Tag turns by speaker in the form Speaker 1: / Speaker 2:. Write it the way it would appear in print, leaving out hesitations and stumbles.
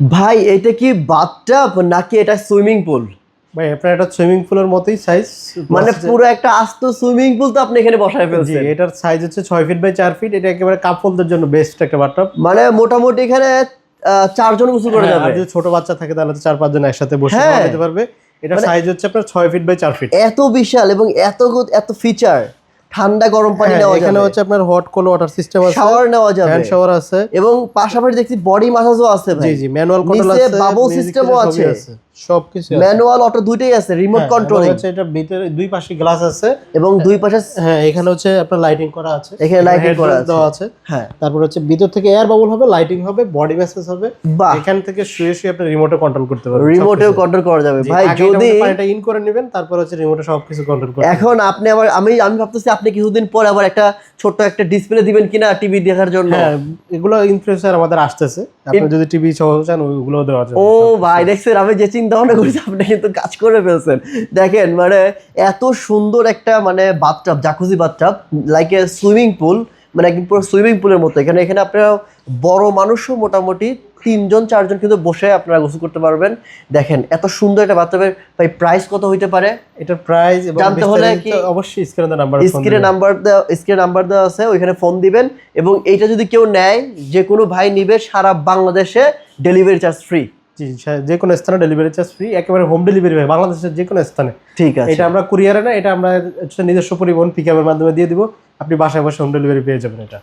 Speaker 1: ভাই এটা কি বাথটাব নাকি এটা সুইমিং পুল?
Speaker 2: ভাই আপনার এটা সুইমিং পুলের মতোই সাইজ,
Speaker 1: মানে পুরো একটা আস্ত সুইমিং পুল তো আপনি এখানে বসায়
Speaker 2: জি
Speaker 1: ফেলছেন।
Speaker 2: এটার সাইজ হচ্ছে 6 ফিট বাই 4 ফিট। এটা একেবারে কাপলদের জন্য বেস্ট একটা বাথটাব।
Speaker 1: মানে মোটামুটি এখানে 4 জন গোসল করে যাবে।
Speaker 2: আর যদি ছোট বাচ্চা থাকে তাহলে তো 4-5 জন একসাথে বসে
Speaker 1: হ্যাঁ।
Speaker 2: খাওয়া যেতে পারবে। এটা
Speaker 1: মানে
Speaker 2: সাইজ হচ্ছে আপনার 6 ফিট বাই 4 ফিট।
Speaker 1: এত বিশাল এবং এত ফিচার, ঠান্ডা গরম পানি নেওয়া যাবে,
Speaker 2: এখানে হচ্ছে আপনার হট কোল্ড ওয়াটার সিস্টেম আছে,
Speaker 1: শাওয়ার নেওয়া যাবে,
Speaker 2: হ্যান্ড শাওয়ার আছে
Speaker 1: এবং পাশাপাশি দেখছি বডি মাসাজও আছে ভাই।
Speaker 2: জি জি ম্যানুয়াল কন্ট্রোল
Speaker 1: নিচে
Speaker 2: আছে,
Speaker 1: বাবল সিস্টেমও আছে,
Speaker 2: সবকিছু আছে।
Speaker 1: ম্যানুয়াল অটো দুইটাই আছে, রিমোট কন্ট্রোলিং
Speaker 2: হচ্ছে এটা ভিতরে দুই পাশে গ্লাস আছে
Speaker 1: এবং দুই পাশে
Speaker 2: এখানে হচ্ছে আপনার লাইটিং করা আছে,
Speaker 1: এখানে লাইটিং করা
Speaker 2: দেওয়া আছে।
Speaker 1: হ্যাঁ,
Speaker 2: তারপর হচ্ছে ভিতর থেকে এয়ার বাবল হবে, লাইটিং হবে, বডি ম্যাসাজ হবে।
Speaker 1: বাহ,
Speaker 2: এখান থেকে শুয়ে শুয়ে আপনি রিমোটে কন্ট্রোল করতে পারবেন,
Speaker 1: রিমোটেও কন্ট্রোল করা যাবে ভাই। যদি
Speaker 2: পানিটা ইন করে নেবেন তারপর হচ্ছে রিমোটে সবকিছু কন্ট্রোল করতে
Speaker 1: এখন আপনি আবার আমি ভাবতেছি আপনি কিছুদিন পর আবার একটা ছোট্ট একটা ডিসপ্লে দিবেন কিনা টিভি দেখার জন্য।
Speaker 2: হ্যাঁ এগুলো ইনফ্লুয়েন্সার আমাদের আসতেছে, আপনি যদি টিভি সহ চান ওগুলো দেওয়া যাবে।
Speaker 1: ও ভাই দেখছেন, আমি যে চিন্তা ভাবনা করেছি আপনি কিন্তু কাজ করে ফেলছেন। দেখেন মানে এত সুন্দর একটা মানে bathtub, jacuzzi bathtub, like a swimming pool, মানে একদম পুরো সুইমিং পুলের মতো। এখানে আপনারা বড় মানুষও মোটামুটি 3 জন 4 জন কিন্তু বসে আপনারা গোসল করতে পারবেন। দেখেন এত সুন্দর একটা বাথটাবের ভাই প্রাইস কত হইতে পারে?
Speaker 2: এটার প্রাইস এবং
Speaker 1: জানতে হলে কি
Speaker 2: অবশ্যই স্ক্রিনে
Speaker 1: নাম্বার দেওয়া আছে, ওইখানে ফোন দিবেন। এবং এইটা যদি কেউ নেয়, যে কোনো ভাই নিবে, সারা বাংলাদেশে ডেলিভারি চার্জ ফ্রি।
Speaker 2: যে কোনো স্থানে ডেলিভারি চার্জ ফ্রি, একেবারে হোম ডেলিভারি হয় বাংলাদেশের যে কোনো স্থানে।
Speaker 1: ঠিক আছে,
Speaker 2: এটা আমরা কুরিয়ারে না, এটা আমরা নিজস্ব পরিবহন পিকআপের মাধ্যমে দিয়ে দিব, আপনি বাসায় বসে হোম ডেলিভারি পেয়ে যাবেন এটা।